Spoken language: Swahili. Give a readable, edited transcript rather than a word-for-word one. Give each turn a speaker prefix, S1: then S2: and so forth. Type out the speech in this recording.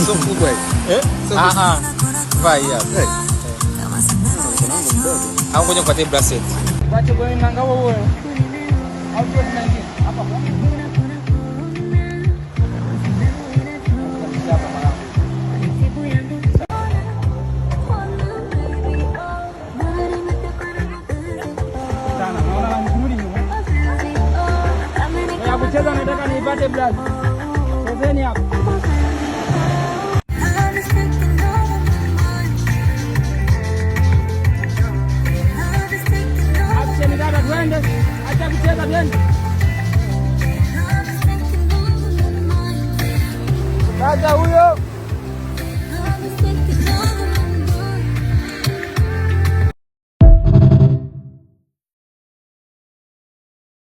S1: sio kubwa hii.
S2: Vai hapa. Au ngoja kwa bracelet. Wacha kwa nanga wewe. Au tu nini? Hapa.